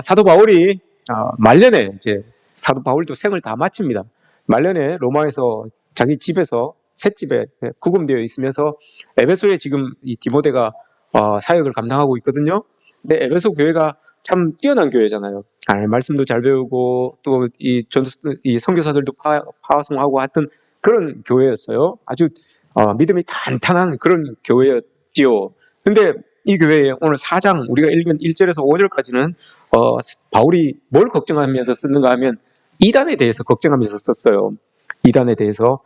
사도 바울이 말년에 이제 사도 바울도 생을 다 마칩니다. 말년에 로마에서 자기 집에서 셋집에 구금되어 있으면서 에베소에 지금 이 디모데가 사역을 감당하고 있거든요. 근데 에베소 교회가 참 뛰어난 교회잖아요. 말씀도 잘 배우고 또 이 선교사들도 파송하고 하여튼 그런 교회였어요. 아주 믿음이 탄탄한 그런 교회였지요. 근데 이 교회에 오늘 4장 우리가 읽은 1절에서 5절까지는 바울이 뭘 걱정하면서 쓰는가 하면 이단에 대해서 걱정하면서 썼어요. 이단에 대해서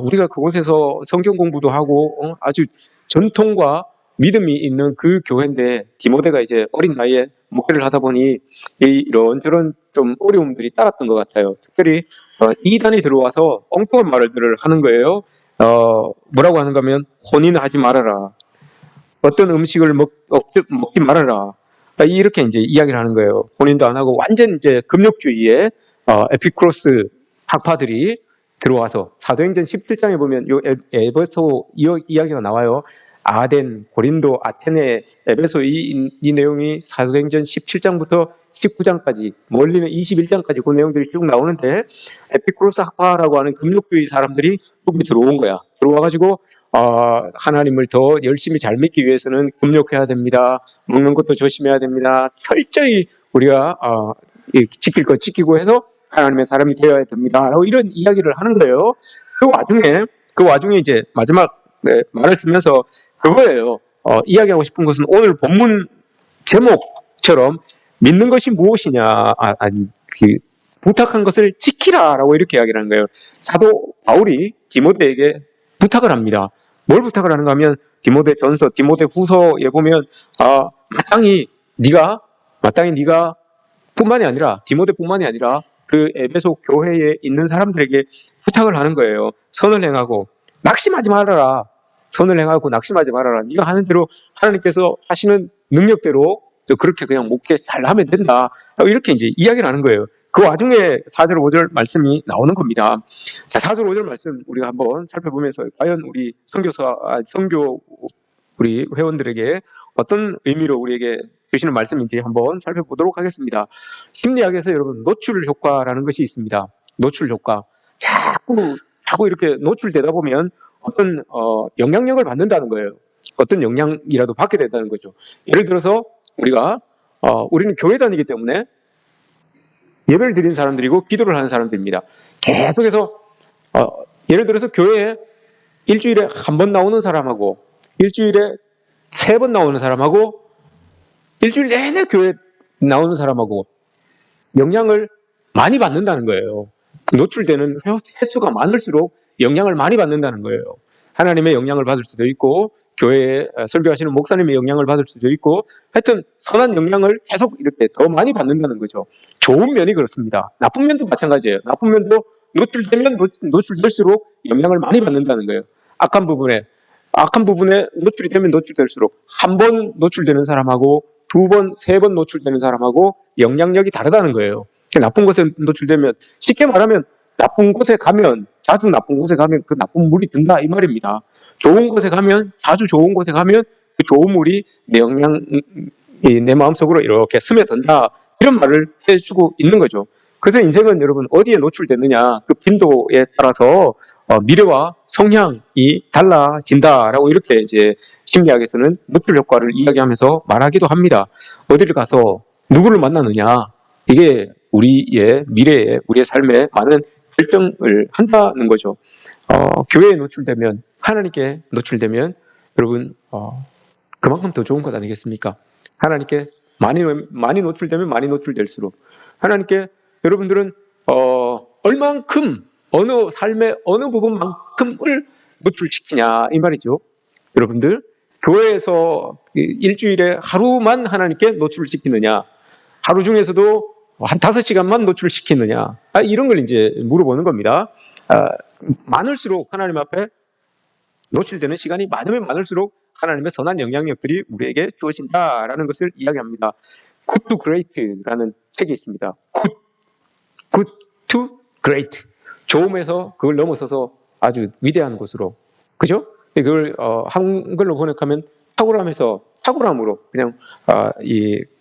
우리가 그곳에서 성경 공부도 하고 아주 전통과 믿음이 있는 그 교회인데 디모데가 이제 어린 나이에 목회를 하다 보니 이런저런 좀 어려움들이 따랐던 것 같아요. 특별히 이단이 들어와서 엉뚱한 말을 하는 거예요. 뭐라고 하는가 하면 혼인하지 말아라. 어떤 음식을 먹지 말아라. 이렇게 이제 이야기를 하는 거예요. 혼인도 안 하고 완전 이제 금욕주의에 에피쿠로스 학파들이 들어와서 사도행전 17장에 보면 요 에베소 이야기가 나와요. 아덴, 고린도, 아테네, 에베소 이 내용이 사도행전 17장부터 19장까지 멀리는 21장까지 그 내용들이 쭉 나오는데 에피쿠로스 학파라고 하는 금욕주의 사람들이 여기 들어온 거야. 들어와가지고 하나님을 더 열심히 잘 믿기 위해서는 금욕해야 됩니다. 먹는 것도 조심해야 됩니다. 철저히 우리가 지킬 것 지키고 해서 하나님의 사람이 되어야 됩니다. 라고 이런 이야기를 하는 거예요. 그 와중에 이제 마지막 말을 쓰면서 그거예요. 이야기하고 싶은 것은 오늘 본문 제목처럼 믿는 것이 무엇이냐, 부탁한 것을 지키라라고 이렇게 이야기를 하는 거예요. 사도 바울이 디모데에게 부탁을 합니다. 뭘 부탁을 하는가 하면 디모데 전서, 디모데 후서에 보면 마땅히 네가 뿐만이 아니라 디모데뿐만이 아니라 그 에베소 교회에 있는 사람들에게 부탁을 하는 거예요. 선을 행하고 낙심하지 말아라. 선을 행하고 낙심하지 말아라. 네가 하는 대로 하나님께서 하시는 능력대로 그렇게 그냥 목회 잘 하면 된다. 이렇게 이제 이야기를 하는 거예요. 그 와중에 4절, 5절 말씀이 나오는 겁니다. 자, 4절, 5절 말씀 우리가 한번 살펴보면서 과연 우리 선교 우리 회원들에게 어떤 의미로 우리에게 주시는 말씀인지 한번 살펴보도록 하겠습니다. 심리학에서 여러분 노출 효과라는 것이 있습니다. 노출 효과. 자꾸 이렇게 노출되다 보면 어떤 영향력을 받는다는 거예요. 어떤 영향이라도 받게 된다는 거죠. 예를 들어서 우리는 교회 다니기 때문에 예배를 드리는 사람들이고 기도를 하는 사람들입니다. 계속해서 예를 들어서 교회에 일주일에 한 번 나오는 사람하고 일주일에 3번 나오는 사람하고 일주일 내내 교회 나오는 사람하고 영향을 많이 받는다는 거예요. 노출되는 횟수가 많을수록 영향을 많이 받는다는 거예요. 하나님의 영향을 받을 수도 있고 교회에 설교하시는 목사님의 영향을 받을 수도 있고 하여튼 선한 영향을 계속 이렇게 더 많이 받는다는 거죠. 좋은 면이 그렇습니다. 나쁜 면도 마찬가지예요. 나쁜 면도 노출될수록 영향을 많이 받는다는 거예요. 악한 부분에 노출이 되면 노출될수록 한 번 노출되는 사람하고 2번, 3번 노출되는 사람하고 영향력이 다르다는 거예요. 나쁜 것에 노출되면 쉽게 말하면 자주 나쁜 곳에 가면 그 나쁜 물이 든다 이 말입니다. 자주 좋은 곳에 가면 그 좋은 물이 내 마음속으로 이렇게 스며든다 이런 말을 해주고 있는 거죠. 그래서 인생은 여러분 어디에 노출됐느냐 그 빈도에 따라서 미래와 성향이 달라진다라고 이렇게 이제 심리학에서는 노출 효과를 이야기하면서 말하기도 합니다. 어디를 가서 누구를 만나느냐 이게 우리의 미래에 우리의 삶에 많은 결정을 한다는 거죠. 교회에 노출되면 하나님께 노출되면 여러분 그만큼 더 좋은 것 아니겠습니까? 하나님께 많이 노출되면 많이 노출될수록 하나님께 여러분들은 얼만큼 어느 삶의 어느 부분만큼을 노출시키냐 이 말이죠. 여러분들 교회에서 일주일에 하루만 하나님께 노출을 시키느냐 하루 중에서도 한 5시간만 노출시키느냐 이런 걸 이제 물어보는 겁니다. 많을수록 하나님 앞에 노출되는 시간이 많으면 많을수록 하나님의 선한 영향력들이 우리에게 주어진다라는 것을 이야기합니다. Good to Great라는 책이 있습니다. Good to Great. 좋음에서 그걸 넘어서서 아주 위대한 곳으로. 그죠? 그걸 한글로 번역하면 탁월함에서 탁월함으로 그냥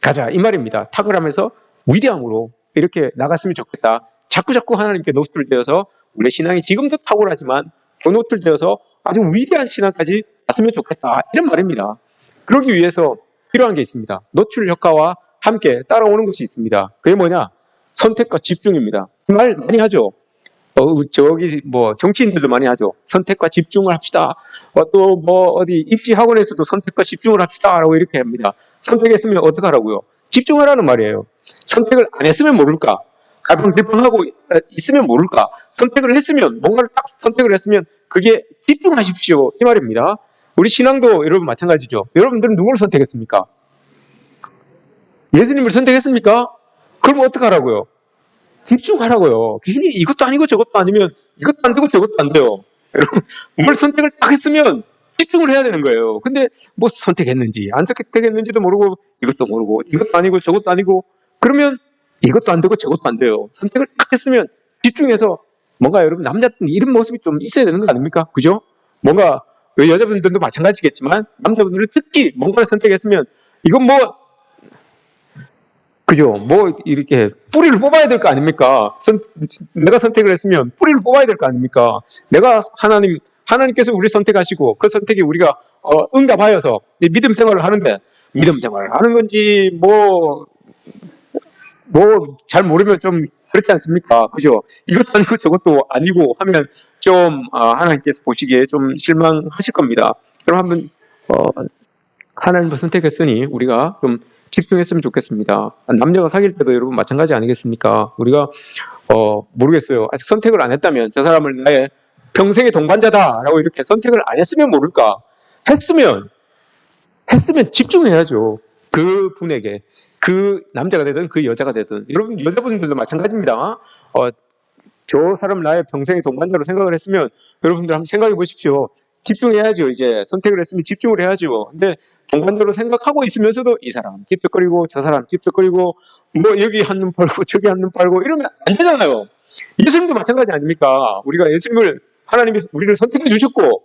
가자 이 말입니다. 탁월함에서 위대함으로 이렇게 나갔으면 좋겠다. 자꾸 하나님께 노출되어서 우리 신앙이 지금도 탁월하지만 더 노출되어서 아주 위대한 신앙까지 갔으면 좋겠다. 이런 말입니다. 그러기 위해서 필요한 게 있습니다. 노출 효과와 함께 따라오는 것이 있습니다. 그게 뭐냐? 선택과 집중입니다. 말 많이 하죠. 저기 정치인들도 많이 하죠. 선택과 집중을 합시다. 또 어디 입시 학원에서도 선택과 집중을 합시다라고 이렇게 합니다. 선택했으면 어떡하라고요? 집중하라는 말이에요. 선택을 안 했으면 모를까? 갈팡질팡하고 있으면 모를까? 선택을 했으면 뭔가를 딱 선택을 했으면 그게 집중하십시오 이 말입니다. 우리 신앙도 여러분 마찬가지죠. 여러분들은 누구를 선택했습니까? 예수님을 선택했습니까? 그럼 어떡하라고요? 집중하라고요. 괜히 이것도 아니고 저것도 아니면 이것도 안 되고 저것도 안 돼요. 여러분, 뭘 선택을 딱 했으면 집중을 해야 되는 거예요. 근데 뭐 선택했는지 안 선택했는지도 모르고 이것도 모르고 이것도 아니고 저것도 아니고 그러면 이것도 안 되고 저것도 안 돼요. 선택을 딱 했으면 집중해서 뭔가 여러분 남자분 이런 모습이 좀 있어야 되는 거 아닙니까? 그죠? 뭔가 여자분들도 마찬가지겠지만 남자분들은 특히 뭔가를 선택했으면 이건 그죠? 이렇게 뿌리를 뽑아야 될 거 아닙니까? 내가 선택을 했으면 뿌리를 뽑아야 될 거 아닙니까? 내가 하나님께서 우리 선택하시고 그 선택이 우리가 응답하여서 믿음 생활을 하는데 믿음 생활을 하는 건지 잘 모르면 좀 그렇지 않습니까? 그죠? 이것도 아니고 저것도 아니고 하면 좀 하나님께서 보시기에 좀 실망하실 겁니다. 그럼 한번 하나님을 선택했으니 우리가 좀 집중했으면 좋겠습니다. 남녀가 사귈 때도 여러분 마찬가지 아니겠습니까? 우리가 모르겠어요. 아직 선택을 안 했다면 저 사람을 나의 평생의 동반자다라고 이렇게 선택을 안 했으면 모를까? 했으면 집중해야죠. 그 분에게 그 남자가 되든 그 여자가 되든 여러분 여자분들도 마찬가지입니다. 저 사람 나의 평생의 동반자로 생각을 했으면 여러분들 한번 생각해 보십시오. 집중해야죠. 이제 선택을 했으면 집중을 해야죠. 근데 동반자로 생각하고 있으면서도 이 사람 찝쩍거리고 저 사람 찝쩍거리고 여기 한눈 팔고 저기 한눈 팔고 이러면 안 되잖아요. 예수님도 마찬가지 아닙니까? 우리가 예수님을 하나님이 우리를 선택해 주셨고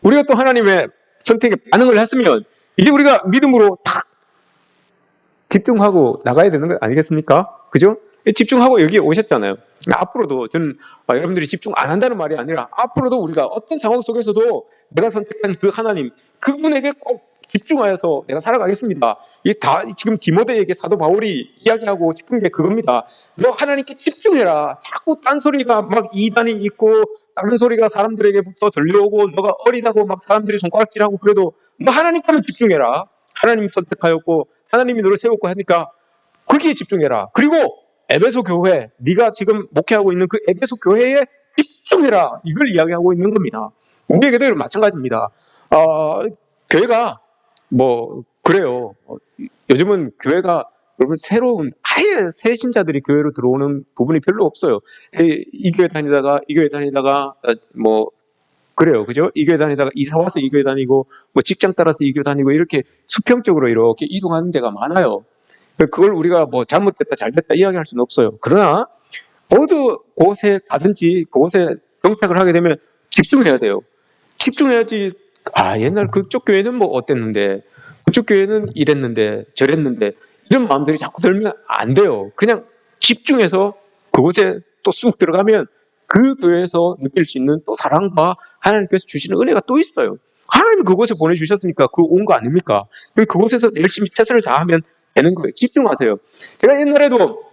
우리가 또 하나님의 선택에 반응을 했으면 이제 우리가 믿음으로 딱 집중하고 나가야 되는 거 아니겠습니까? 그죠? 집중하고 여기 오셨잖아요. 앞으로도 저는 여러분들이 집중 안 한다는 말이 아니라 앞으로도 우리가 어떤 상황 속에서도 내가 선택한 그 하나님 그분에게 꼭 집중하여서 내가 살아가겠습니다. 이게 다 지금 디모데에게 사도 바울이 이야기하고 싶은 게 그겁니다. 너 하나님께 집중해라. 자꾸 딴소리가 막 이단이 있고 다른 소리가 사람들에게부터 들려오고 너가 어리다고 막 사람들이 손가락질하고 그래도 너 하나님께만 집중해라. 하나님 선택하였고 하나님이 너를 세웠고 하니까 거기에 집중해라. 그리고 에베소 교회, 네가 지금 목회하고 있는 그 에베소 교회에 집중해라. 이걸 이야기하고 있는 겁니다. 우리에게도 마찬가지입니다. 교회가 그래요. 요즘은 교회가 여러분 새로운 아예 새 신자들이 교회로 들어오는 부분이 별로 없어요. 이 교회 다니다가 이 교회 다니다가 그래요. 그죠? 이 교회 다니다가 이사 와서 이 교회 다니고 직장 따라서 이 교회 다니고 이렇게 수평적으로 이렇게 이동하는 데가 많아요. 그걸 우리가 잘못됐다 잘됐다 이야기할 수는 없어요. 그러나 어느 곳에 가든지 그곳에 정착을 하게 되면 집중을 해야 돼요. 집중해야지. 옛날 그쪽 교회는 어땠는데 그쪽 교회는 이랬는데 저랬는데 이런 마음들이 자꾸 들면 안 돼요. 그냥 집중해서 그곳에 또 쑥 들어가면 그 교회에서 느낄 수 있는 또 사랑과 하나님께서 주시는 은혜가 또 있어요. 하나님이 그곳에 보내주셨으니까 온 거 아닙니까? 그럼 그곳에서 열심히 최선을 다하면 되는 거예요. 집중하세요. 제가 옛날에도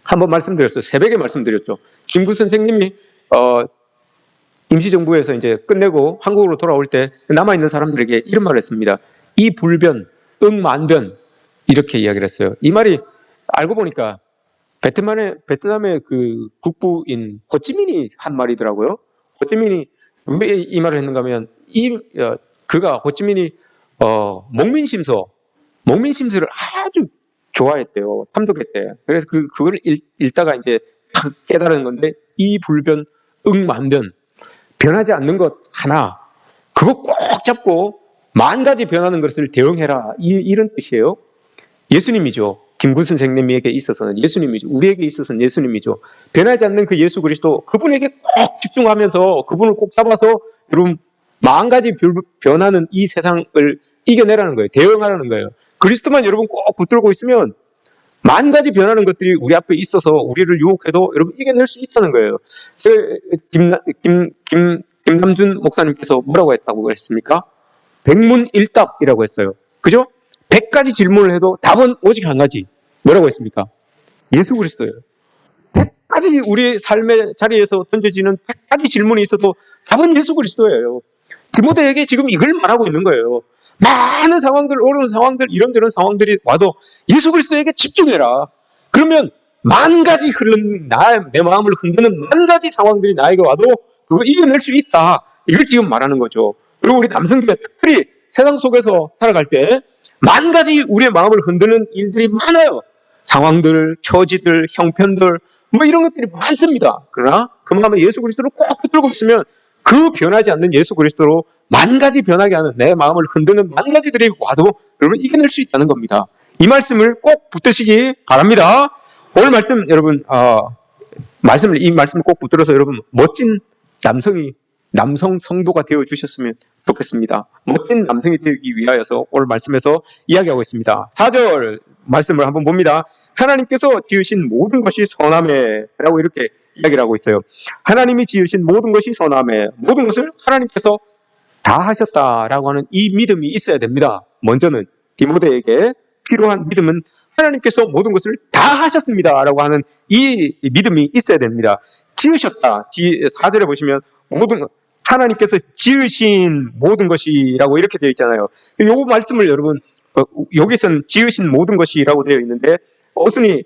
한번 말씀드렸어요. 새벽에 말씀드렸죠. 김구 선생님이 임시정부에서 이제 끝내고 한국으로 돌아올 때 남아있는 사람들에게 이런 말을 했습니다. 이 불변, 응만변 이렇게 이야기를 했어요. 이 말이 알고 보니까 베트남의 그 국부인 호찌민이 한 말이더라고요. 호찌민이 왜 이 말을 했는가 하면 그가 호찌민이 목민심서를 아주 좋아했대요. 탐독했대요. 그래서 그걸 읽다가 이제 깨달은 건데 이 불변, 응만변 변하지 않는 것 하나 그거 꼭 잡고 만 가지 변하는 것을 대응해라 이런 뜻이에요. 예수님이죠. 김구 선생님에게 있어서는 예수님이죠. 우리에게 있어서는 예수님이죠. 변하지 않는 그 예수 그리스도 그분에게 꼭 집중하면서 그분을 꼭 잡아서 여러분 만 가지 변하는 이 세상을 이겨내라는 거예요. 대응하라는 거예요. 그리스도만 여러분 꼭 붙들고 있으면 만 가지 변하는 것들이 우리 앞에 있어서 우리를 유혹해도 여러분 이겨낼 수 있다는 거예요. 김남준 목사님께서 뭐라고 했다고 했습니까? 백문일답이라고 했어요. 그죠? 100가지 질문을 해도 답은 오직 한 가지. 뭐라고 했습니까? 예수 그리스도예요. 100가지 우리 삶의 자리에서 던져지는 100가지 질문이 있어도 답은 예수 그리스도예요. 디모데에게 지금 이걸 말하고 있는 거예요. 많은 상황들, 어려운 상황들, 이런저런 상황들이 와도 예수 그리스도에게 집중해라. 그러면 만 가지 내 마음을 흔드는 만 가지 상황들이 나에게 와도 그거 이겨낼 수 있다. 이걸 지금 말하는 거죠. 그리고 우리 남성들 특별히 세상 속에서 살아갈 때 만 가지 우리의 마음을 흔드는 일들이 많아요. 상황들, 처지들, 형편들 뭐 이런 것들이 많습니다. 그러나 그 마음에 예수 그리스도를 꼭 붙들고 있으면 그 변하지 않는 예수 그리스도로 만 가지 변하게 하는 내 마음을 흔드는 만 가지들이 와도 여러분 이겨낼 수 있다는 겁니다. 이 말씀을 꼭 붙드시기 바랍니다. 오늘 말씀 여러분 이 말씀을 꼭 붙들어서 여러분 멋진 남성 성도가 되어 주셨으면 좋겠습니다. 멋진 남성이 되기 위하여서 오늘 말씀에서 이야기하고 있습니다. 4절 말씀을 한번 봅니다. 하나님께서 지으신 모든 것이 선하매라고 이렇게 이야기를 하고 있어요. 하나님이 지으신 모든 것이 선하매, 모든 것을 하나님께서 다 하셨다라고 하는 이 믿음이 있어야 됩니다. 먼저는 디모데에게 필요한 믿음은 하나님께서 모든 것을 다 하셨습니다라고 하는 이 믿음이 있어야 됩니다. 지으셨다. 4절에 보시면 하나님께서 지으신 모든 것이라고 이렇게 되어 있잖아요. 이 말씀을 여러분 여기서는 지으신 모든 것이라고 되어 있는데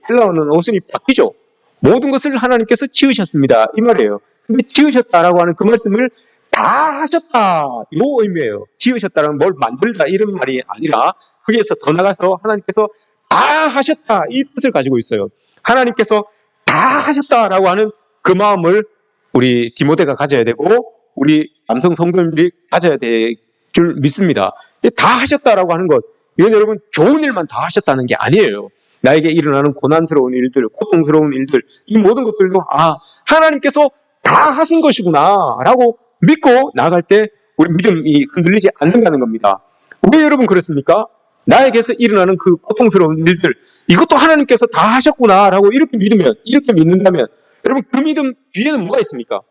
헬라어는 어순이 바뀌죠. 모든 것을 하나님께서 지으셨습니다. 이 말이에요. 근데 지으셨다라고 하는 그 말씀을 다 하셨다. 이 의미예요. 지으셨다라는 뭘 만들다 이런 말이 아니라 거기에서 더 나가서 하나님께서 다 하셨다 이 뜻을 가지고 있어요. 하나님께서 다 하셨다라고 하는 그 마음을 우리 디모데가 가져야 되고 우리 남성 성도님들이 가져야 될 줄 믿습니다. 다 하셨다라고 하는 것 이건 여러분 좋은 일만 다 하셨다는 게 아니에요. 나에게 일어나는 고난스러운 일들, 고통스러운 일들 이 모든 것들도 하나님께서 다 하신 것이구나 라고 믿고 나아갈 때 우리 믿음이 흔들리지 않는다는 겁니다. 왜 여러분 그렇습니까? 나에게서 일어나는 그 고통스러운 일들 이것도 하나님께서 다 하셨구나 라고 이렇게 믿는다면 여러분 그 믿음 뒤에는 뭐가 있습니까?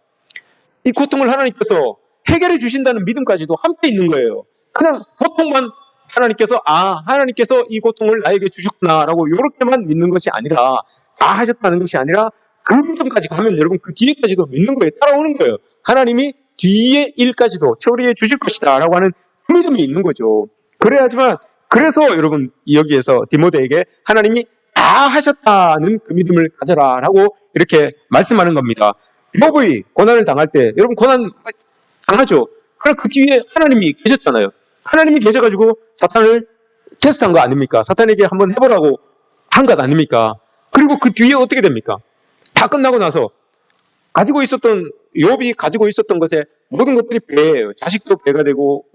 이 고통을 하나님께서 해결해 주신다는 믿음까지도 함께 있는 거예요. 그냥 고통만 하나님께서 이 고통을 나에게 주셨구나 라고 이렇게만 믿는 것이 아니라 다 하셨다는 것이 아니라 그 믿음까지 가면 여러분 그 뒤에까지도 믿는 거예요. 따라오는 거예요. 하나님이 뒤에 일까지도 처리해 주실 것이다 라고 하는 그 믿음이 있는 거죠. 그래서 여러분 여기에서 디모데에게 하나님이 다 하셨다는 그 믿음을 가져라 라고 이렇게 말씀하는 겁니다. 욥이 고난을 당할 때 여러분 고난 당하죠. 그럼 그 뒤에 하나님이 계셨잖아요. 하나님이 계셔가지고 사탄을 테스트한 거 아닙니까? 사탄에게 한번 해보라고 한 것 아닙니까? 그리고 그 뒤에 어떻게 됩니까? 다 끝나고 나서 욥이 가지고 있었던 것에 모든 것들이 배예요. 자식도 배가 되고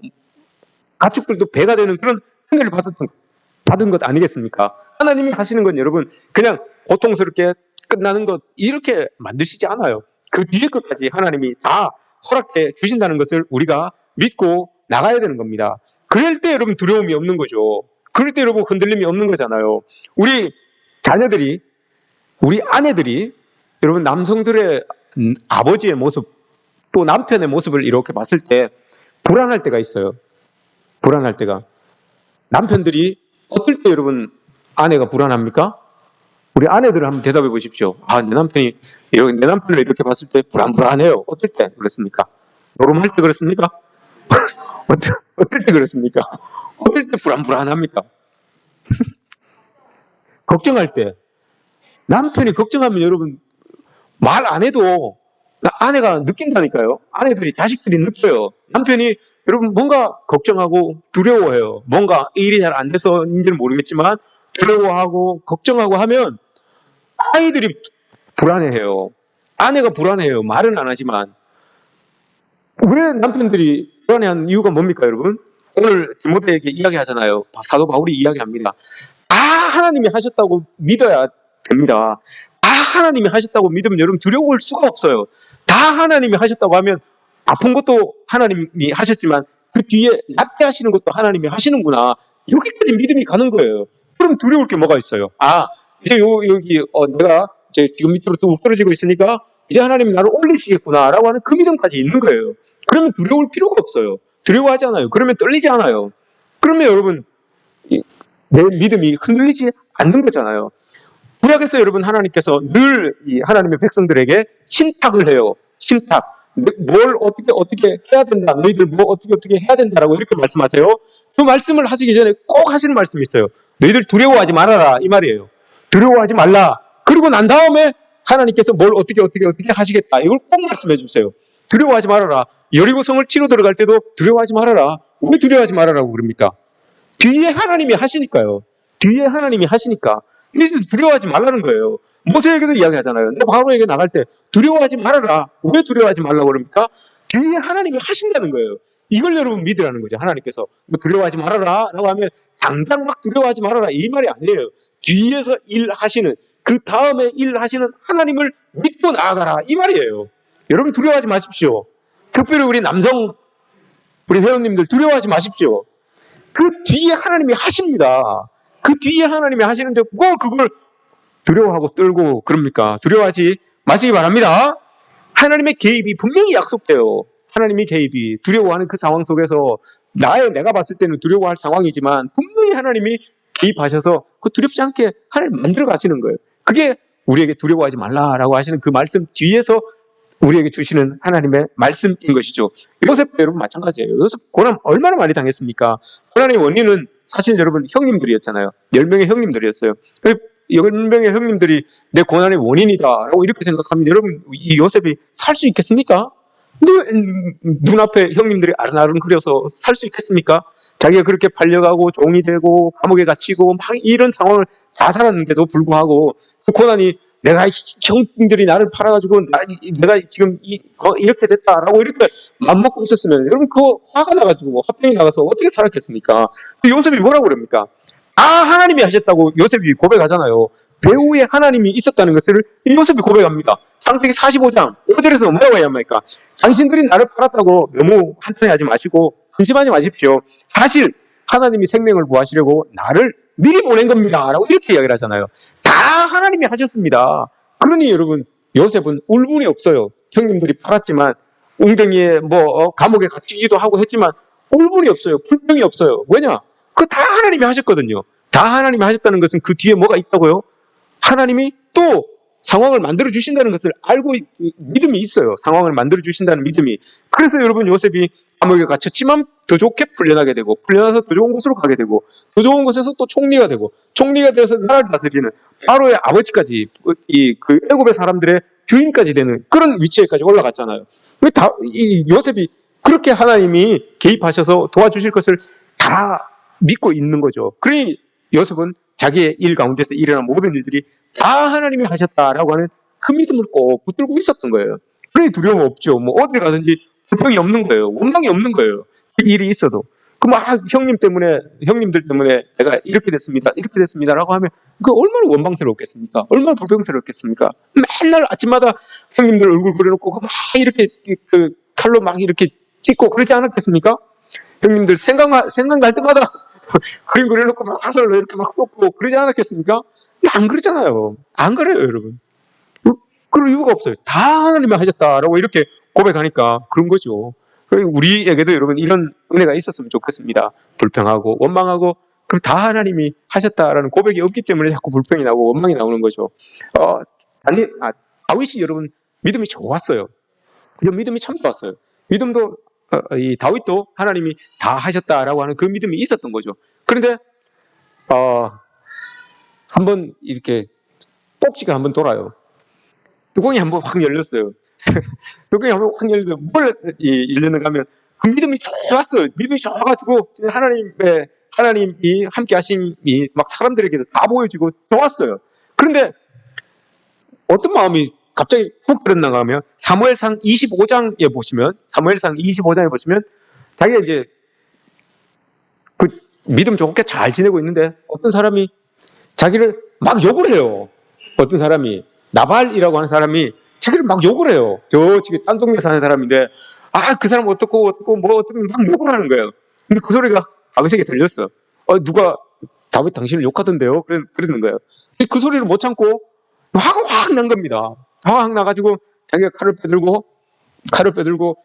가축들도 배가 되는 그런 은혜를 받은 것 아니겠습니까? 하나님이 하시는 건 여러분 그냥 고통스럽게 끝나는 것 이렇게 만드시지 않아요. 그 뒤에 것까지 하나님이 다 허락해 주신다는 것을 우리가 믿고 나가야 되는 겁니다. 그럴 때 여러분 두려움이 없는 거죠. 그럴 때 여러분 흔들림이 없는 거잖아요. 우리 자녀들이, 우리 아내들이 여러분 남성들의 아버지의 모습 또 남편의 모습을 이렇게 봤을 때 불안할 때가 있어요. 불안할 때가. 남편들이 어떨 때 여러분 아내가 불안합니까? 우리 아내들을 한번 대답해 보십시오. 내 남편을 이렇게 봤을 때 불안해요. 어떨 때 그렇습니까? 노름할 때 그렇습니까? 어떨 때 그렇습니까? 어떨 때 불안합니까? 걱정할 때. 남편이 걱정하면 여러분 말 안 해도 아내가 느낀다니까요. 아내들이, 자식들이 느껴요. 남편이 여러분 뭔가 걱정하고 두려워해요. 뭔가 일이 잘 안 돼서인지는 모르겠지만 두려워하고 걱정하고 하면 아이들이 불안해해요. 아내가 불안해요. 말은 안 하지만. 왜 남편들이 불안해하는 이유가 뭡니까 여러분? 오늘 디모데에게 이야기하잖아요. 사도 바울이 이야기합니다. 하나님이 하셨다고 믿어야 됩니다. 하나님이 하셨다고 믿으면 여러분 두려울 수가 없어요. 다 하나님이 하셨다고 하면 아픈 것도 하나님이 하셨지만 그 뒤에 낫게 하시는 것도 하나님이 하시는구나. 여기까지 믿음이 가는 거예요. 그럼 두려울 게 뭐가 있어요? 이제 여기 내가 이제 지금 밑으로 뚝 떨어지고 있으니까 이제 하나님이 나를 올리시겠구나라고 하는 그 믿음까지 있는 거예요. 그러면 두려울 필요가 없어요. 두려워하지 않아요. 그러면 떨리지 않아요. 그러면 여러분 내 믿음이 흔들리지 않는 거잖아요. 구약에서 여러분 하나님께서 늘 이 하나님의 백성들에게 신탁을 해요. 신탁. 뭘 어떻게 해야 된다. 너희들 뭐 어떻게 해야 된다라고 이렇게 말씀하세요. 그 말씀을 하시기 전에 꼭 하시는 말씀이 있어요. 너희들 두려워하지 말아라 이 말이에요. 두려워하지 말라. 그리고 난 다음에 하나님께서 뭘 어떻게 하시겠다. 이걸 꼭 말씀해 주세요. 두려워하지 말아라. 여리고성을 치러 들어갈 때도 두려워하지 말아라. 왜 두려워하지 말아라고 그럽니까? 뒤에 하나님이 하시니까요. 뒤에 하나님이 하시니까. 두려워하지 말라는 거예요. 모세에게도 이야기하잖아요. 너 바로에게 나갈 때 두려워하지 말아라. 왜 두려워하지 말라고 그럽니까? 뒤에 하나님이 하신다는 거예요. 이걸 여러분 믿으라는 거죠. 하나님께서 너 두려워하지 말아라 라고 하면 당장 막 두려워하지 말아라 이 말이 아니에요. 뒤에서 일하시는 그 다음에 일하시는 하나님을 믿고 나아가라 이 말이에요. 여러분 두려워하지 마십시오. 특별히 우리 남성 우리 회원님들 두려워하지 마십시오. 그 뒤에 하나님이 하십니다. 그 뒤에 하나님이 하시는데 뭐 그걸 두려워하고 떨고 그럽니까? 두려워하지 마시기 바랍니다. 하나님의 개입이 분명히 약속돼요. 하나님의 개입이 두려워하는 그 상황 속에서 내가 봤을 때는 두려워할 상황이지만 분명히 하나님이 개입하셔서 그 두렵지 않게 하나님 만들어 가시는 거예요. 그게 우리에게 두려워하지 말라라고 하시는 그 말씀 뒤에서 우리에게 주시는 하나님의 말씀인 것이죠. 요셉도 여러분 마찬가지예요. 요셉 고난 얼마나 많이 당했습니까? 고난의 원인은 사실 여러분 형님들이었잖아요. 10명의 형님들이었어요. 10명의 형님들이 내 고난의 원인이다라고 이렇게 생각하면 여러분 이 요셉이 살 수 있겠습니까? 눈앞에 형님들이 아른아른거려서 살 수 있겠습니까? 자기가 그렇게 팔려가고 종이 되고 감옥에 갇히고 막 이런 상황을 다 살았는데도 불구하고 그 고난이 내가 형들이 나를 팔아가지고 내가 지금 이렇게 됐다라고 이렇게 맘먹고 있었으면 여러분 그거 화가 나가지고 화병이 나가서 어떻게 살았겠습니까? 요셉이 뭐라고 그럽니까? 하나님이 하셨다고 요셉이 고백하잖아요. 배후에 하나님이 있었다는 것을 요셉이 고백합니다. 창세기 45장 5절에서 뭐라고 해야 합니까? 당신들이 나를 팔았다고 너무 한탄하지 마시고 근심하지 마십시오. 사실 하나님이 생명을 구하시려고 나를 미리 보낸 겁니다 라고 이렇게 이야기를 하잖아요. 다 하나님이 하셨습니다. 그러니 여러분 요셉은 울분이 없어요. 형님들이 팔았지만 웅덩이에 감옥에 갇히기도 하고 했지만 울분이 없어요. 불평이 없어요. 왜냐? 그거 다 하나님이 하셨거든요. 다 하나님이 하셨다는 것은 그 뒤에 뭐가 있다고요? 하나님이 또 상황을 만들어 주신다는 것을 알고 믿음이 있어요. 상황을 만들어 주신다는 믿음이. 그래서 여러분 요셉이 감옥에 갇혔지만 더 좋게 풀려나게 되고 풀려나서 더 좋은 곳으로 가게 되고 더 좋은 곳에서 또 총리가 되고 총리가 되어서 나라를 다스리는 바로의 아버지까지 그 애굽의 사람들의 주인까지 되는 그런 위치에까지 올라갔잖아요. 이 요셉이 그렇게 하나님이 개입하셔서 도와주실 것을 다 믿고 있는 거죠. 그러니 요셉은 자기의 일 가운데서 일어난 모든 일들이 다 하나님이 하셨다라고 하는 그 믿음을 꼭 붙들고 있었던 거예요. 그러니 두려움 없죠. 어딜 가든지 불평이 없는 거예요. 원망이 없는 거예요. 그 일이 있어도. 형님들 때문에 내가 이렇게 됐습니다라고 하면 그 얼마나 원망스럽겠습니까? 얼마나 불평스럽겠습니까? 맨날 아침마다 형님들 얼굴 그려놓고 막 이렇게 그 칼로 막 이렇게 찍고 그러지 않았겠습니까? 형님들 생각날 때마다 그림 그려놓고 막 화살로 이렇게 막 쏟고 그러지 않았겠습니까? 안 그러잖아요. 안 그래요, 여러분. 그럴 이유가 없어요. 다 하나님이 하셨다라고 이렇게 고백하니까 그런 거죠. 우리에게도 여러분 이런 은혜가 있었으면 좋겠습니다. 불평하고 원망하고 그럼 다 하나님이 하셨다라는 고백이 없기 때문에 자꾸 불평이 나고 원망이 나오는 거죠. 다윗이 여러분 믿음이 좋았어요. 믿음이 참 좋았어요. 믿음도 이 다윗도 하나님이 다 하셨다라고 하는 그 믿음이 있었던 거죠. 그런데 한번 이렇게 꼭지가 한번 돌아요. 뚜껑이 한번 확 열렸어요. 뚜껑이 한번 확 열려서 뭘 열렸는가 하면 그 믿음이 좋았어요. 믿음이 좋아가지고 하나님이 함께 하심이 막 사람들에게도 다 보여지고 좋았어요. 그런데 어떤 마음이 갑자기 훅 들었는가 하면 사무엘상 25장에 보시면 자기가 이제 그 믿음 좋게 잘 지내고 있는데 어떤 사람이 자기를 막 욕을 해요. 어떤 사람이 나발이라고 하는 사람이 자기를 막 욕을 해요. 저 지금 딴 동네 사는 사람인데 그 사람 어떻고 뭐 어떻고 막 욕을 하는 거예요. 근데 그 소리가 다윗에게 들렸어. 누가 다윗 당신을 욕하던데요? 그러는 거예요. 근데 그 소리를 못 참고 화가 확 난 겁니다. 화가 확 나가지고 자기가 칼을 빼들고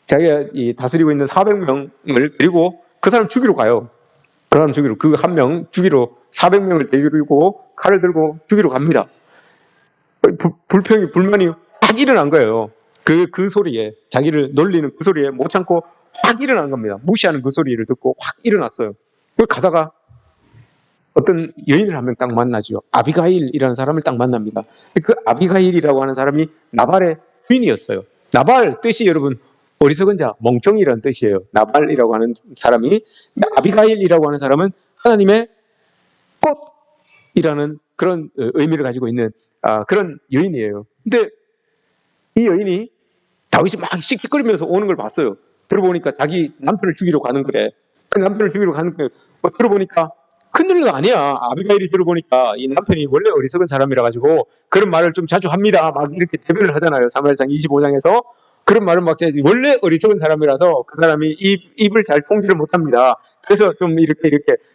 자기가 다스리고 있는 400명을 데리고 그 사람 죽이러 가요. 그 사람 죽이러, 그 한 명 죽이러 400명을 데리고 칼을 들고 죽이러 갑니다. 불만이 확 일어난 거예요. 그 소리에, 자기를 놀리는 그 소리에 못 참고 확 일어난 겁니다. 무시하는 그 소리를 듣고 확 일어났어요. 가다가 어떤 여인을 한 명 딱 만나죠. 아비가일이라는 사람을 딱 만납니다. 그 아비가일이라고 하는 사람이 나발의 부인이었어요. 나발 뜻이 여러분 어리석은 자, 멍청이라는 뜻이에요. 나발이라고 하는 사람이. 아비가일이라고 하는 사람은 하나님의 꽃이라는 그런 의미를 가지고 있는 그런 여인이에요. 근데 이 여인이 다윗이 막 씩씩거리면서 오는 걸 봤어요. 들어보니까 자기 남편을 죽이러 가는 거래. 그 남편을 죽이러 가는 거 들어보니까 큰일도 아니야. 아비가일이 들어보니까 이 남편이 원래 어리석은 사람이라 가지고 그런 말을 좀 자주 합니다. 막 이렇게 대변을 하잖아요. 사무엘상 25장에서 그런 말을 막 원래 어리석은 사람이라서 그 사람이 입을 잘 통제를 못합니다. 그래서 좀 이렇게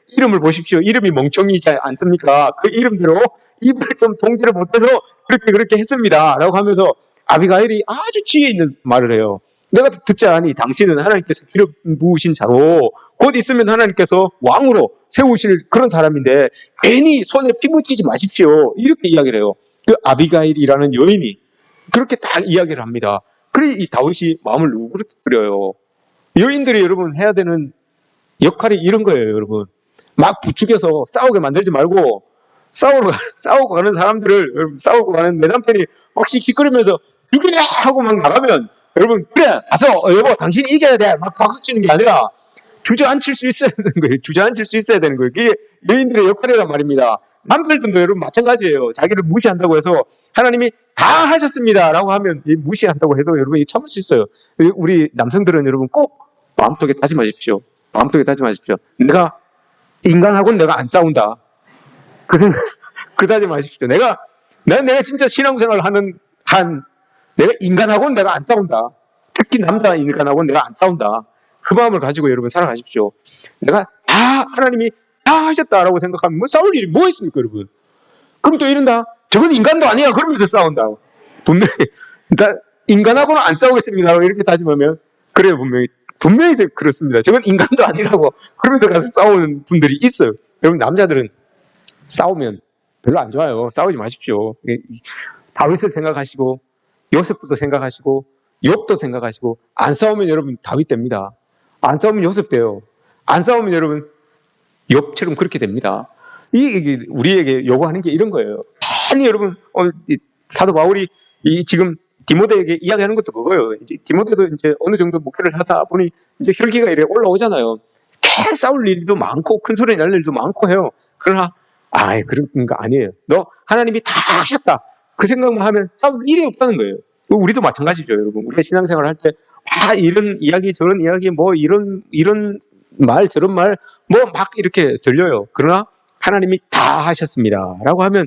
이름을 보십시오. 이름이 멍청이지 않습니까? 그 이름대로 입을 좀 통제를 못해서 그렇게 했습니다. 라고 하면서 아비가일이 아주 지혜 있는 말을 해요. 내가 듣지 않으니 당신은 하나님께서 기름 부으신 자로 곧 있으면 하나님께서 왕으로 세우실 그런 사람인데 괜히 손에 피 묻히지 마십시오. 이렇게 이야기를 해요. 그 아비가일이라는 여인이 그렇게 딱 이야기를 합니다. 그래 이 다윗이 마음을 누그러뜨려요. 여인들이 여러분 해야 되는 역할이 이런 거예요, 여러분. 막 부추겨서 싸우게 만들지 말고 싸우고 가는 사람들을 여러분 싸우고 가는 내 남편이 막 씩씩거리면서 죽이라 하고 막 나가면 여러분 그래 가서 여보 당신이 이겨야 돼 막 박수 치는 게 아니라 주저앉힐 수 있어야 되는 거예요. 주저앉힐 수 있어야 되는 거예요. 그게 여인들의 역할이란 말입니다. 남편들도 여러분 마찬가지예요. 자기를 무시한다고 해서 하나님이 다 하셨습니다 라고 하면 무시한다고 해도 여러분이 참을 수 있어요. 우리 남성들은 여러분 꼭 마음속에 다짐하십시오. 내가 인간하고는 내가 안 싸운다. 그 생각, 그 다짐하십시오. 내가 진짜 신앙생활을 내가 인간하고는 내가 안 싸운다. 특히 남자 인간하고는 내가 안 싸운다. 그 마음을 가지고 여러분 살아가십시오. 하나님이 다 하셨다라고 생각하면 싸울 일이 뭐 있습니까, 여러분? 그럼 또 이런다. 저건 인간도 아니야. 그러면서 싸운다. 분명히, 인간하고는 안 싸우겠습니다. 이렇게 다짐하면, 그래요, 분명히 그렇습니다. 저건 인간도 아니라고. 그러면서 가서 싸우는 분들이 있어요. 여러분, 남자들은 싸우면 별로 안 좋아요. 싸우지 마십시오. 다윗을 생각하시고, 요셉도 생각하시고, 욥도 생각하시고, 안 싸우면 여러분 다윗 됩니다. 안 싸우면 요셉 돼요. 안 싸우면 여러분 욥처럼 그렇게 됩니다. 이게 우리에게 요구하는 게 이런 거예요. 아니 여러분 사도 바울이 지금 디모데에게 이야기하는 것도 그거예요. 이제 디모데도 이제 어느 정도 목회를 하다 보니 이제 혈기가 이래 올라오잖아요. 계속 싸울 일도 많고 큰 소리 날 일도 많고 해요. 그러나 그런 거 아니에요. 너 하나님이 다 하셨다. 그 생각만 하면 싸울 일이 없다는 거예요. 우리도 마찬가지죠, 여러분. 우리가 신앙생활 할 때 이런 이야기 저런 이야기 뭐 이런 말 저런 말 뭐 막 이렇게 들려요. 그러나 하나님이 다 하셨습니다라고 하면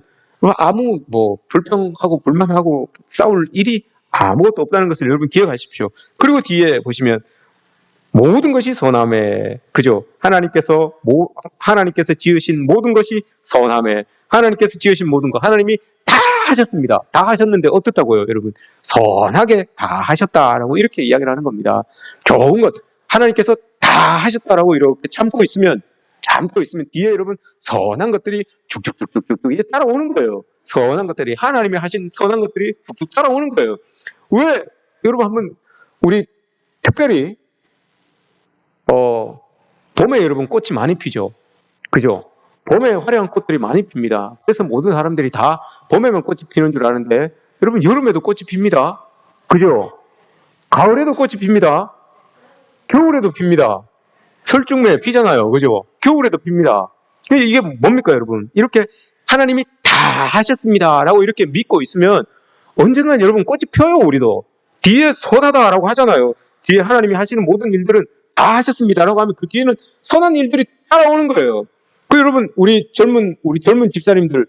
아무 불평하고 불만하고 싸울 일이 아무것도 없다는 것을 여러분 기억하십시오. 그리고 뒤에 보시면 모든 것이 선함에 그죠? 하나님께서 지으신 모든 것이 선함에 하나님께서 지으신 모든 것 하나님이 다 하셨습니다. 다 하셨는데 어떻다고요, 여러분? 선하게 다 하셨다라고 이렇게 이야기를 하는 겁니다. 좋은 것 하나님께서 다 하셨다라고 이렇게 참고 있으면 뒤에 여러분 선한 것들이 쭉쭉쭉쭉쭉 이제 따라오는 거예요. 선한 것들이 하나님이 하신 선한 것들이 쭉쭉 따라오는 거예요. 왜 여러분 한번 우리 특별히 봄에 여러분 꽃이 많이 피죠. 그죠? 봄에 화려한 꽃들이 많이 핍니다. 그래서 모든 사람들이 다 봄에만 꽃이 피는 줄 아는데 여러분 여름에도 꽃이 핍니다. 그죠? 가을에도 꽃이 핍니다. 겨울에도 핍니다. 설중매 피잖아요. 그죠? 겨울에도 핍니다. 이게 뭡니까 여러분? 이렇게 하나님이 다 하셨습니다 라고 이렇게 믿고 있으면 언젠간 여러분 꽃이 펴요. 우리도 뒤에 선하다라고 하잖아요. 뒤에 하나님이 하시는 모든 일들은 다 하셨습니다라고 하면 그 뒤에는 선한 일들이 따라오는 거예요. 여러분 우리 젊은 집사님들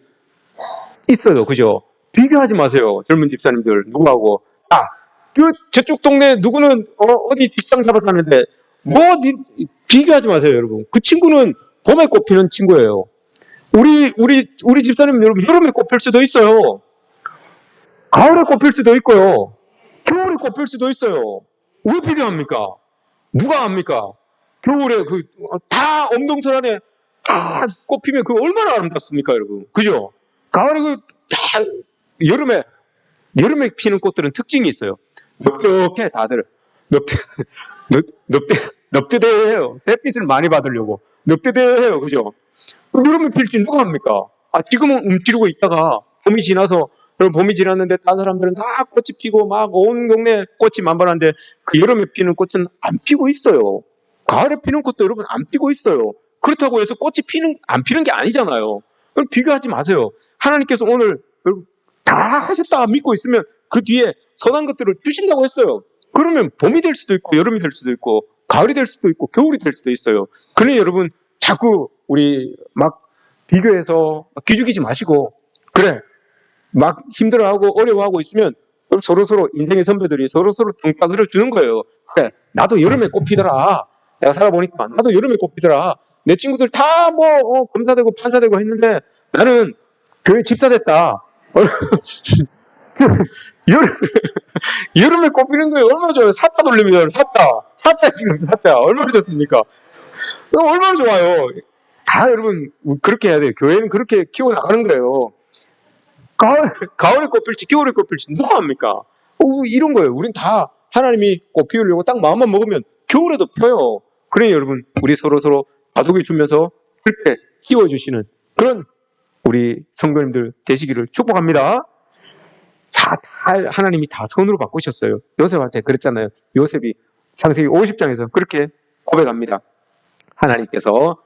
있어요. 그죠? 비교하지 마세요. 젊은 집사님들 누구하고 저쪽 동네 누구는 어디 직장 잡았다는데 비교하지 마세요, 여러분. 그 친구는 봄에 꽃피는 친구예요. 우리 집사님 여러분 여름에 꽃필 수도 있어요. 가을에 꽃필 수도 있고요. 겨울에 꽃필 수도 있어요. 왜 비교합니까? 누가 합니까? 겨울에 다 엄동설 안에 다 꽃피면 그 얼마나 아름답습니까, 여러분? 그죠? 가을에 다 여름에 피는 꽃들은 특징이 있어요. 넙죽해 다들 넙대대해요. 햇빛을 많이 받으려고 넙대대해요, 그죠? 여름에 필지 누가 합니까? 지금은 움츠리고 있다가 봄이 지나서 봄이 지났는데 다른 사람들은 다 꽃이 피고 막 온 동네 꽃이 만발한데 그 여름에 피는 꽃은 안 피고 있어요. 가을에 피는 꽃도 여러분 안 피고 있어요. 그렇다고 해서 꽃이 안 피는 게 아니잖아요. 그럼 비교하지 마세요. 하나님께서 오늘 여러분 다 하셨다 믿고 있으면 그 뒤에 선한 것들을 주신다고 했어요. 그러면 봄이 될 수도 있고 여름이 될 수도 있고 가을이 될 수도 있고 겨울이 될 수도 있어요. 그러니 여러분 자꾸 우리 막 비교해서 기죽이지 마시고 그래 막 힘들어하고 어려워하고 있으면 서로서로 인생의 선배들이 서로서로 등딱을 주는 거예요. 그래 나도 여름에 꽃피더라. 내가 살아보니까 나도 여름에 꽃피더라. 내 친구들 다 검사되고 판사되고 했는데 나는 교회 집사 됐다. 여름에 꽃피는 거예요. 얼마나 좋아요. 사자 돌립니다. 사자 지금 사자 얼마나 좋습니까? 얼마나 좋아요. 다 여러분 그렇게 해야 돼요. 교회는 그렇게 키워나가는 거예요. 가을에 꽃필지 겨울에 꽃필지 누가 합니까? 이런 거예요. 우린 다 하나님이 꽃 피우려고 딱 마음만 먹으면 겨울에도 펴요. 그러니 여러분 우리 서로서로 다독여 주면서 그렇게 키워주시는 그런 우리 성도님들 되시기를 축복합니다. 하나님이 다 선으로 바꾸셨어요. 요셉한테 그랬잖아요. 요셉이 창세기 50장에서 그렇게 고백합니다. 하나님께서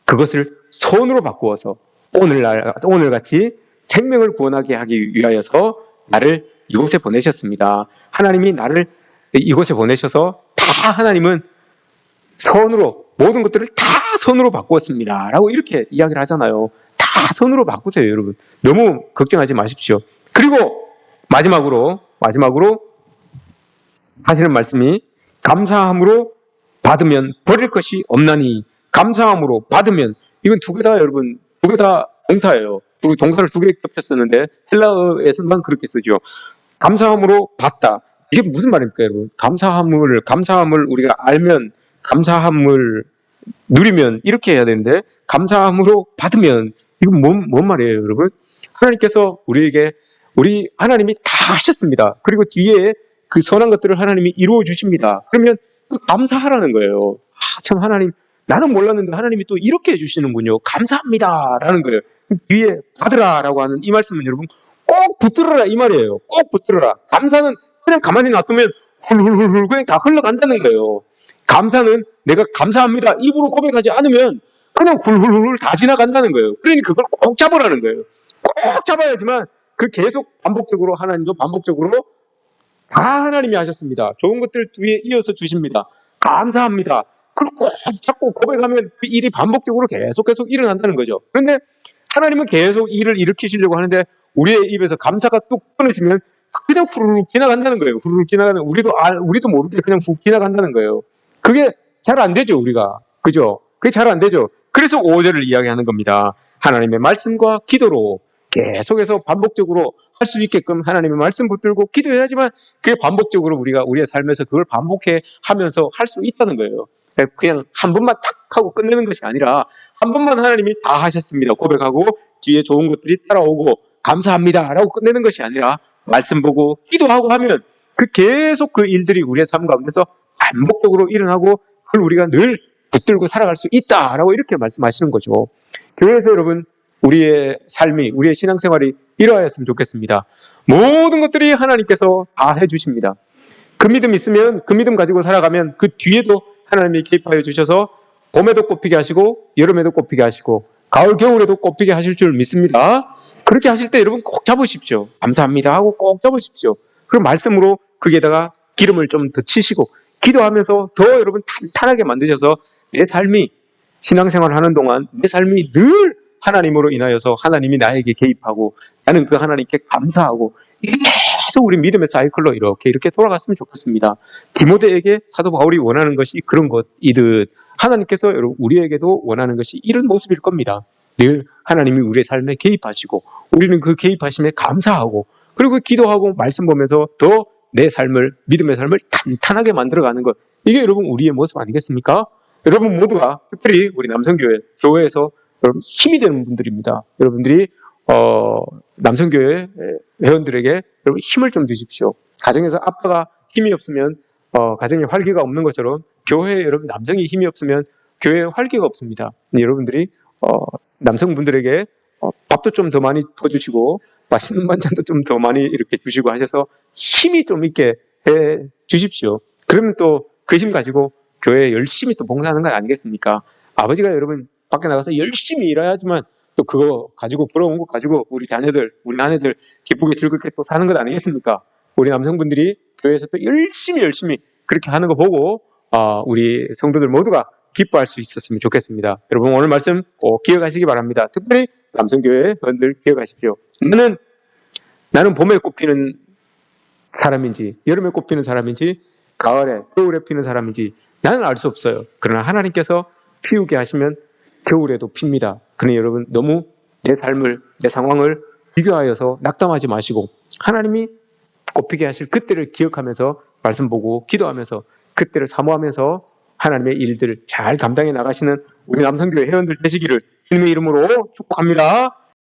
그것을 선으로 바꾸어서 오늘같이 생명을 구원하게 하기 위하여서 나를 이곳에 보내셨습니다. 하나님이 나를 이곳에 보내셔서 다 하나님은 선으로 모든 것들을 다 선으로 바꾸었습니다. 라고 이렇게 이야기를 하잖아요. 다 선으로 바꾸세요, 여러분. 너무 걱정하지 마십시오. 그리고 마지막으로 하시는 말씀이 감사함으로 받으면 버릴 것이 없나니 감사함으로 받으면 이건 두 개 다 여러분 두 개 다 동타예요. 동사를 두 개 겹쳤었는데 헬라어에서만 그렇게 쓰죠. 감사함으로 받다. 이게 무슨 말입니까, 여러분? 감사함을 우리가 알면 감사함을 누리면 이렇게 해야 되는데 감사함으로 받으면 이건 뭔 말이에요, 여러분? 하나님께서 우리 하나님이 다 하셨습니다. 그리고 뒤에 그 선한 것들을 하나님이 이루어 주십니다. 그러면 감사하라는 거예요. 참 하나님 나는 몰랐는데 하나님이 또 이렇게 해주시는군요. 감사합니다 라는 거예요. 뒤에 받으라 라고 하는 이 말씀은 여러분 꼭 붙들어라 이 말이에요. 꼭 붙들어라. 감사는 그냥 가만히 놔두면 훌훌훌훌 그냥 다 흘러간다는 거예요. 감사는 내가 감사합니다 입으로 고백하지 않으면 그냥 훌훌훌 다 지나간다는 거예요. 그러니 그걸 꼭 잡으라는 거예요. 꼭 잡아야지만 계속 반복적으로 하나님도 반복적으로 다 하나님이 하셨습니다. 좋은 것들 뒤에 이어서 주십니다. 감사합니다. 그걸 꼭 자꾸 고백하면 그 일이 반복적으로 계속 일어난다는 거죠. 그런데 하나님은 계속 일을 일으키시려고 하는데 우리의 입에서 감사가 뚝 끊어지면 그냥 후루룩 지나간다는 거예요. 후루룩 지나가는 우리도 모르게 그냥 훅 지나간다는 거예요. 그게 잘 안 되죠, 우리가. 그죠? 그게 잘 안 되죠. 그래서 5절을 이야기하는 겁니다. 하나님의 말씀과 기도로 계속해서 반복적으로 할 수 있게끔 하나님의 말씀 붙들고 기도해야지만 그게 반복적으로 우리가 우리의 삶에서 그걸 반복해 하면서 할 수 있다는 거예요. 그냥 한 번만 탁 하고 끝내는 것이 아니라 한 번만 하나님이 다 하셨습니다 고백하고 뒤에 좋은 것들이 따라오고 감사합니다 라고 끝내는 것이 아니라 말씀 보고 기도하고 하면 계속 그 일들이 우리의 삶 가운데서 반복적으로 일어나고 그걸 우리가 늘 붙들고 살아갈 수 있다라고 이렇게 말씀하시는 거죠. 교회에서 여러분 우리의 삶이 우리의 신앙생활이 이러하였으면 좋겠습니다. 모든 것들이 하나님께서 다 해주십니다. 그 믿음 있으면 그 믿음 가지고 살아가면 그 뒤에도 하나님이 개입하여 주셔서 봄에도 꽃피게 하시고 여름에도 꽃피게 하시고 가을 겨울에도 꽃피게 하실 줄 믿습니다. 그렇게 하실 때 여러분 꼭 잡으십시오. 감사합니다 하고 꼭 잡으십시오. 그리고 말씀으로 거기에다가 기름을 좀 더 치시고 기도하면서 더 여러분 탄탄하게 만드셔서 내 삶이 신앙생활을 하는 동안 내 삶이 늘 하나님으로 인하여서 하나님이 나에게 개입하고 나는 그 하나님께 감사하고 이게 계속 우리 믿음의 사이클로 이렇게 돌아갔으면 좋겠습니다. 디모데에게 사도 바울이 원하는 것이 그런 것이듯 하나님께서 여러분 우리에게도 원하는 것이 이런 모습일 겁니다. 늘 하나님이 우리의 삶에 개입하시고 우리는 그 개입하심에 감사하고 그리고 기도하고 말씀 보면서 더 내 삶을 믿음의 삶을 탄탄하게 만들어가는 것 이게 여러분 우리의 모습 아니겠습니까? 여러분 모두가 특별히 우리 남성교회 교회에서 여러분 힘이 되는 분들입니다. 여러분들이 남성교회 회원들에게 여러분 힘을 좀 주십시오. 가정에서 아빠가 힘이 없으면 가정에 활기가 없는 것처럼 교회에 여러분 남성이 힘이 없으면 교회에 활기가 없습니다. 여러분들이 남성분들에게 밥도 좀 더 많이 퍼주시고 맛있는 반찬도 좀 더 많이 이렇게 주시고 하셔서 힘이 좀 있게 해 주십시오. 그러면 또 그 힘 가지고 교회에 열심히 또 봉사하는 건 아니겠습니까? 아버지가 여러분 밖에 나가서 열심히 일해야지만 또 그거 가지고 벌어온 거 가지고 우리 자녀들, 우리 아내들 기쁘게 즐겁게 또 사는 것 아니겠습니까? 우리 남성분들이 교회에서 또 열심히 그렇게 하는 거 보고 우리 성도들 모두가 기뻐할 수 있었으면 좋겠습니다. 여러분 오늘 말씀 꼭 기억하시기 바랍니다. 특별히 남성교회 회원들 기억하십시오. 나는 봄에 꽃피는 사람인지 여름에 꽃피는 사람인지 가을에 겨울에 피는 사람인지 나는 알 수 없어요. 그러나 하나님께서 피우게 하시면 겨울에도 핍니다. 그러니 여러분 너무 내 삶을 내 상황을 비교하여서 낙담하지 마시고 하나님이 꽃피게 하실 그때를 기억하면서 말씀 보고 기도하면서 그때를 사모하면서 하나님의 일들을 잘 감당해 나가시는 우리 남성교회 회원들 되시기를 주님의 이름으로 축복합니다.